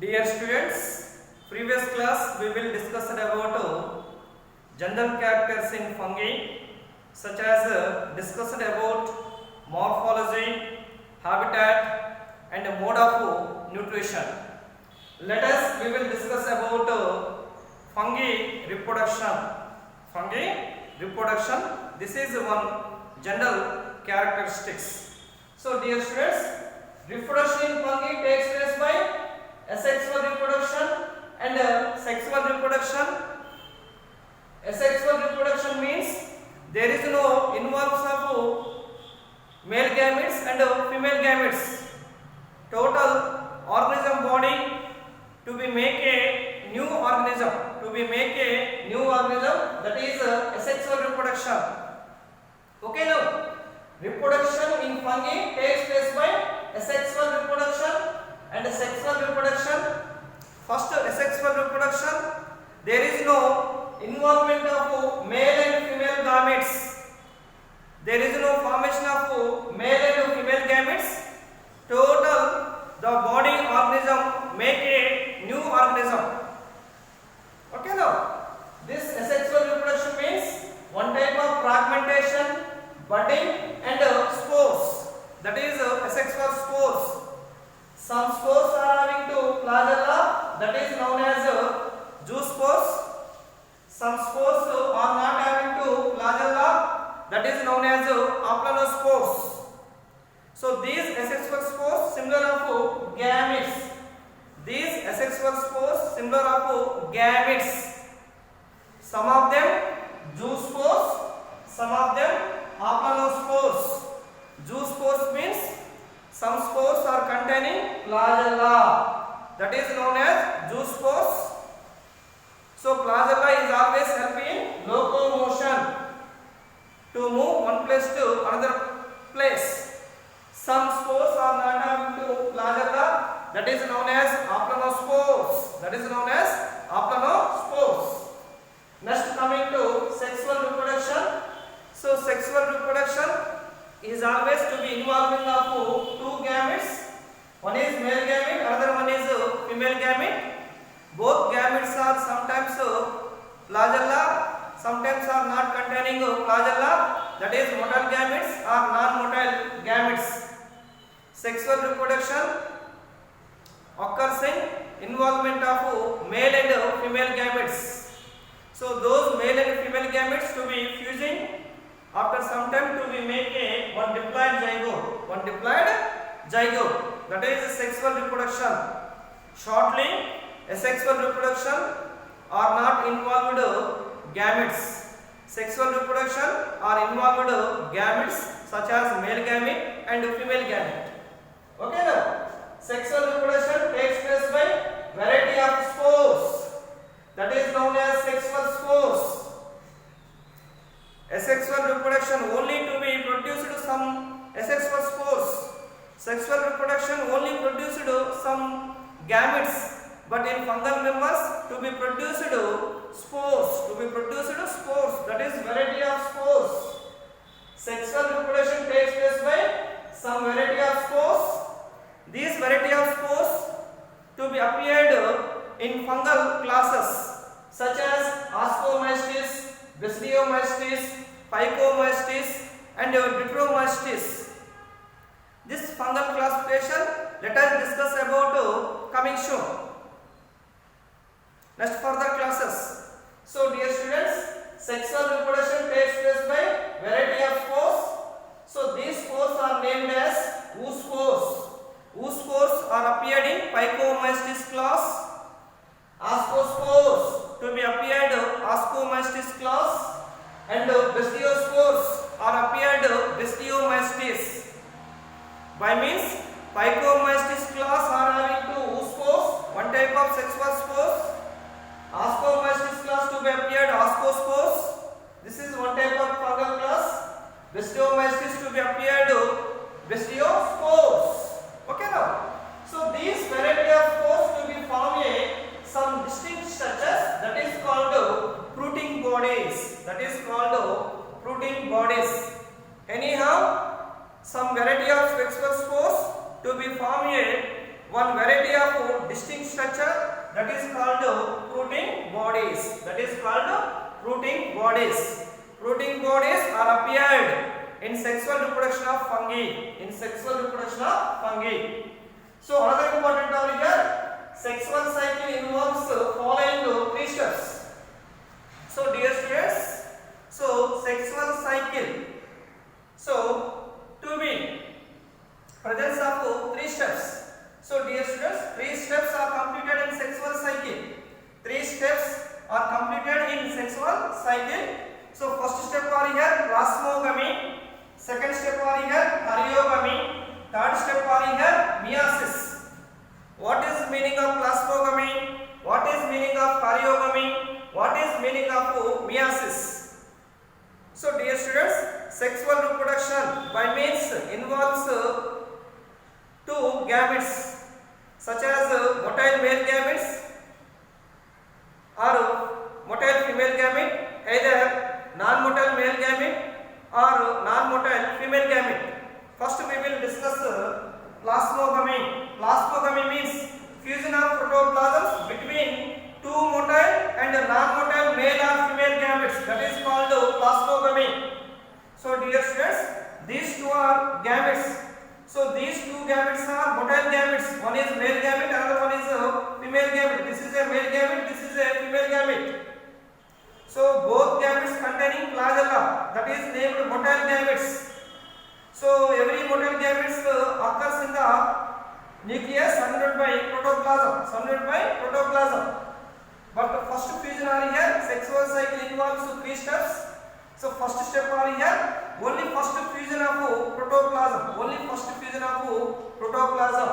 Dear students, previous class we will discuss about general characters in fungi, such as discussed about morphology, habitat and mode of nutrition. Let us we will discuss about fungi reproduction. Fungi reproduction, this is one general characteristics. So dear students, reproduction in fungi takes place by asexual reproduction and sexual reproduction. Asexual reproduction means there is no involves of male gametes and female gametes. Total organism body to be make a new organism, that is asexual reproduction. Okay, now reproduction in fungi takes place by asexual reproduction and sexual reproduction. First, asexual reproduction, there is no involvement of male and female gametes. There is no formation of male and female gametes. Total, the body organism make a new organism. Okay, now this asexual reproduction means one type of fragmentation, budding and spores. That is asexual spores. Some spores are having two flagella, that is known as zoospores. Some spores are not having two flagella, that is known as aplanospores. So these asexual spores similar of gametes. These asexual spores similar of gametes. Some of them zoospores, some of them aplanospores. Zoospores means some spores are containing flagella, that is known as zoospores. So flagella is always helping locomotion, to move one place to another place. Some spores are not having two flagella, that is known as aplanospores. Next, coming to sexual reproduction. So sexual reproduction is always to be involving of two gametes. One is male gamete, another one is female gamete. Both gametes are sometimes flagella, sometimes are not containing flagella, that is motile gametes or non-motile gametes. Sexual reproduction occurs in involvement of male and female gametes. So those male and female gametes to be fusing after some time to be make a one diploid zygote, that is sexual reproduction. Shortly, asexual reproduction are not involved gametes. Sexual reproduction are involved gametes such as male gamete and female gamete. Okay, now sexual reproduction takes place by variety of spores, that is known as sexual spores. Asexual reproduction only to be produced some asexual spores. Sexual reproduction only produced some gametes, but in fungal members to be produced spores. That is variety of spores. Sexual reproduction takes place by some variety of spores. These variety of spores to be appeared in fungal classes such as Ascomycetes, Basidiomycetes, Phycomycetes and Diplomycetes. This fungal classification let us discuss about coming soon. Next, further classes. So dear students, sexual reproduction takes place by variety of spores. So these spores are named as oospores. Oospores are appeared in Phycomycetes class. Ascospores to be appeared Ascomycetes class, and Bastiospores are appeared Bastiomycetes. By means, Phycomycetes class are having two oospores, one type of sexual spores. Ascomycetes class to be appeared Ascospores. This is one type of fungal class. Bastiomycetes to be appeared Bastiospores. Okay, now, so these variety of spores to be form some distinct structures, that is called fruiting bodies. Anyhow, some variety of sexual spores to be form one variety of distinct structure that is called fruiting bodies. That is called fruiting bodies. Fruiting bodies are appeared in sexual reproduction of fungi. In sexual reproduction of fungi. So another important term here, sexual cycle involves following three steps. So dear students, so sexual cycle. So to be presence of three steps. So dear students, three steps are completed in sexual cycle. Three steps are completed in sexual cycle. So first step are here plasmogamy, second step are here karyogamy, third step are here meiosis. What is meaning of plasmogamy? What is meaning of karyogamy? What is meaning of meiosis? So dear students, sexual reproduction by means involves two gametes such as motile male gametes or motile female gamete, either non-motile male gamete or non-motile female gamete. First we will discuss plasmogamy. Plasmogamy means fusion of protoplasms between two motile and non-motile male or female gametes. That is called plasmogamy. So dear students, these two are gametes. So these two gametes are motile gametes. One is male gamete, another one is female gamete. This is a male gamete, this is a female gamete. So both gametes containing flagella, that is named motile gametes. So every motile gametes occurs in the nucleus surrounded by protoplasm. Surrounded by protoplasm. But the first fusion are here. Sexual cycle involves three steps. So first step are here. Only first fusion of protoplasm. Only first fusion of protoplasm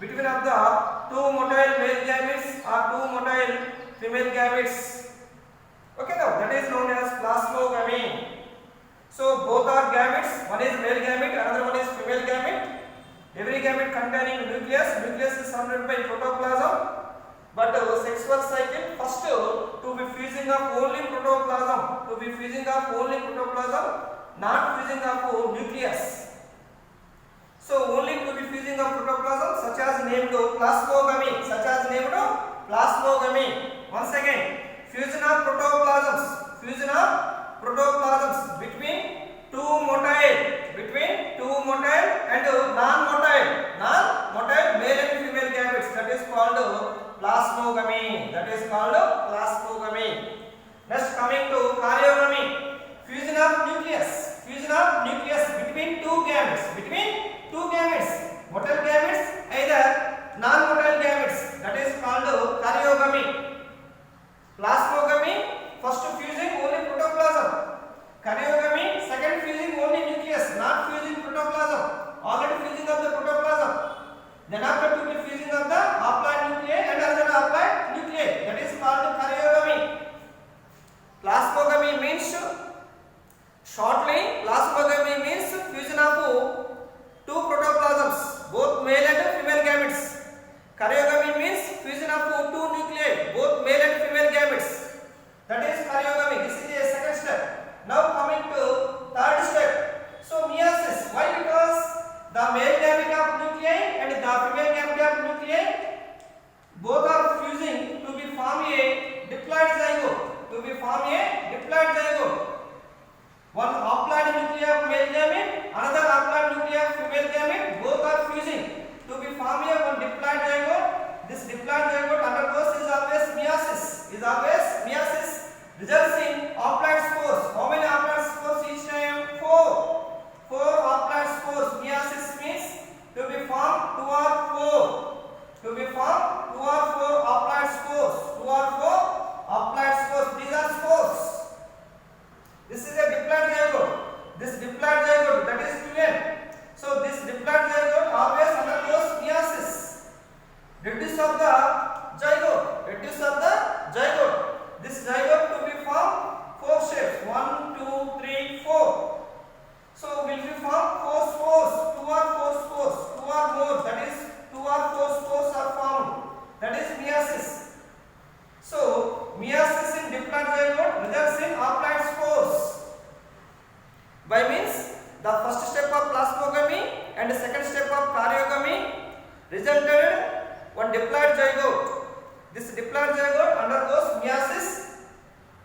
between of the two motile male gametes or two motile female gametes. Okay, now that is known as plasmogamy. So both are gametes. One is male gamete, another one is female gamete. Every gamete containing nucleus. Nucleus is surrounded by protoplasm. But sexual cycle first to be fusing of only protoplasm. To be fusing of only protoplasm, not fusing of nucleus. So only to be fusing of protoplasm, such as named plasmogamy. Such as named plasmogamy. Once again, fusion of protoplasms. Fusion of protoplasms between two motile and non-motile male and female gametes. That is called plasmogamy. That is called plasmogamy. Next, coming to karyogamy. Fusion of nucleus. Fusion of nucleus between two gametes. Between two gametes. Motile gametes, either non-motile gametes. That is called karyogamy. Plasmogamy, first fusing only protoplasm. Karyogamy, second fusing only nucleus, not fusing protoplasm. Already fusing of the protoplasm. Then after to be fusing of the haploid nuclei and other haploid nuclei. That is called karyogamy. Plasmogamy means, shortly, plasmogamy means fusion of two protoplasms, both male and female gametes. Karyogamy means fusion of two nuclei, both male and female gametes. That is karyogamy. This is a second step. Now coming to third step. So meiosis. Why? Because the male gamete of nuclei and the female gamete of nuclei both are fusing to be form a diploid zygote. To be form a diploid zygote. One haploid nuclei of male gamete, another haploid nuclei of female gamete, both are fusing to be form a one diploid zygote. This diploid zygote undergoes is always meiosis. Is always meiosis. Results in haploid spores. How many haploid spores each time? 4. 4 haploid spores. Meiosis means to be formed 2 or 4. To be formed 2 or 4 haploid spores. 2 or 4 haploid spores. These are spores. This is a diploid zygote. This diploid zygote, that is twin. So this diploid zygote always undergoes meiosis. Reduce of the zygote. Reduce of the zygote. This zygote to be formed 4 shapes. 1, 2, 3, 4. So will be formed 4 spores. 2 or 4 spores. 2 or more. That is 2 or 4 spores are formed. That is meiosis. So meiosis in diploid zygote results in haploid spores. By means the first step of plasmogamy and the second step of karyogamy resulted one diploid zygote. This diploid zygote undergoes meiosis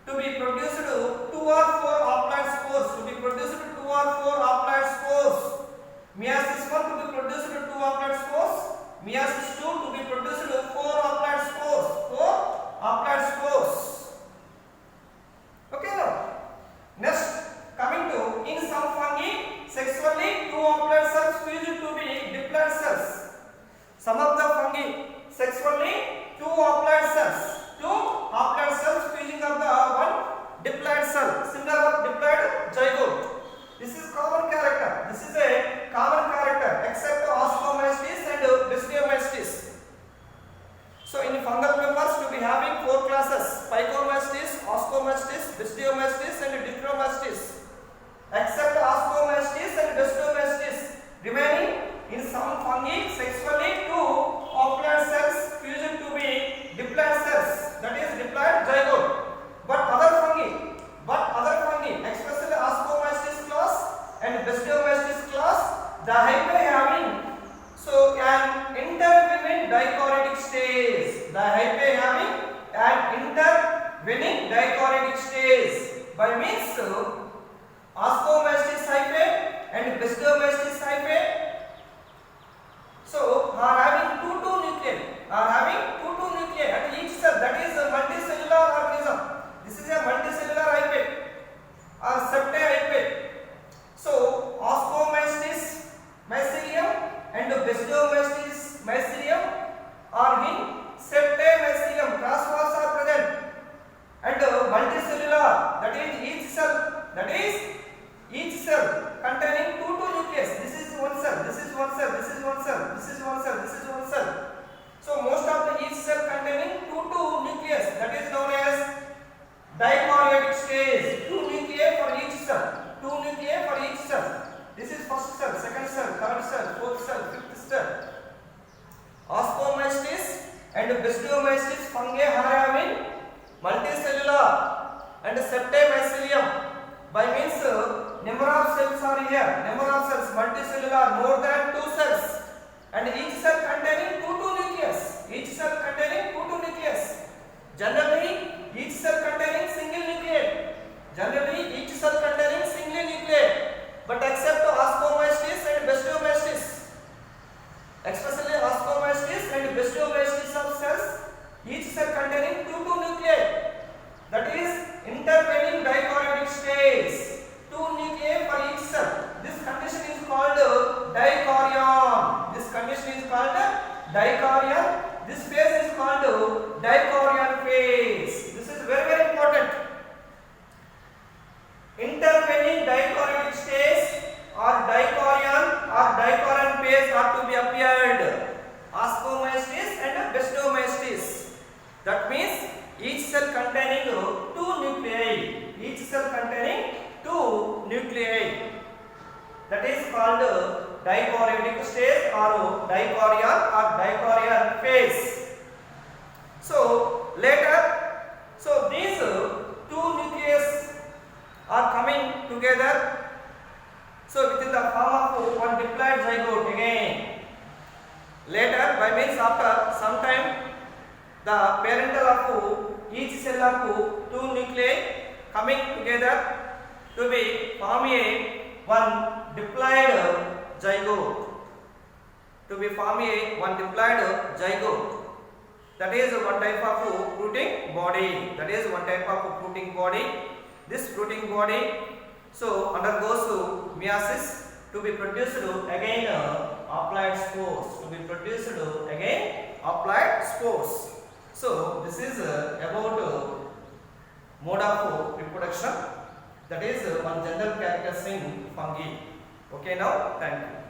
to be produced 2 or 4 haploid spores. To be produced 2 or 4 haploid spores. Meiosis 1 to be produced 2 haploid spores. Meiosis 2 to be produced 4 haploid spores. 4 haploid spores. Okay now. Next, coming to in some fungi, sexually 2 haploid cells fuse to be diploid cells. Some of the fungi sexually 2 haploid cells. 2 haploid cells fusing of the one diploid cell. Symbol of diploid zygote. This is common character. This is a common character except Osteomycetes and Basidiomycetes. So in fungal members to be having 4 classes: Phycomycetes, Osteomycetes, Basidiomycetes and Dipteromycetes. Except Osteomycetes and Basidiomycetes, remaining in some fungi sexually 2 haploid cells fused to be diploid cells. That is diploid zygote. But other fungi, especially Osteomycetes class and Basidiomycetes class, the hyphae having an intervening dichoritic stage. The hyphae having an intervening dichoritic stage. By means Osteomycetes hyphae and Basidiomycetes hyphae are having 2 nuclei. At each cell. That is a multicellular organism. This is a multicellular hyphae or septae hyphae. So Osteomycetes mycelium and Basidiomycetes mycelium are in septae mycelium. Crosswalls are present and multicellular. That is each cell containing 2 nucleus. This is one cell. This is one cell. This is one cell. This is one cell. This is one cell. So most of the each cell containing 2 nucleus. That is known as dichoritic stage. 2 nuclei for each cell. 2 nuclei for each cell. This is first cell, second cell, third cell, fourth cell, fifth cell. Osteomycetes and Basidiomycetes fungi are having multicellular and septae mycelium. By means number of cells are here. Number of cells multicellular, more than 2 cells, and each cell containing 2 nucleus. Each cell containing 2 nucleus. Generally, each cell containing single nucleate. But except Osteomycetes and Basidiomycetes, especially Osteomycetes and Basidiomycetes of cells, each cell containing 2 nuclei. That is intervening dichoritic stage. 2 nuclei for each cell. This condition is called dichorion. This phase is called dichorion phase. This is very, very important. Intervening dichoritic stage or dichorion phase are to be appeared. Osteomycetes and Basidiomycetes. That means each cell containing 2 nuclei. That is called dichoritic stage or dichorion phase. So later, these 2 nucleus are coming together. So within the form of one diploid zygote again. Later, by means after some time, the parental of each cell of 2 nuclei coming together to be form one diploid zygote. That is one type of fruiting body. This fruiting body undergoes meiosis to be produced again haploid spores. So this is about mode of reproduction. That is one general characteristic in fungi. Okay, now thank you.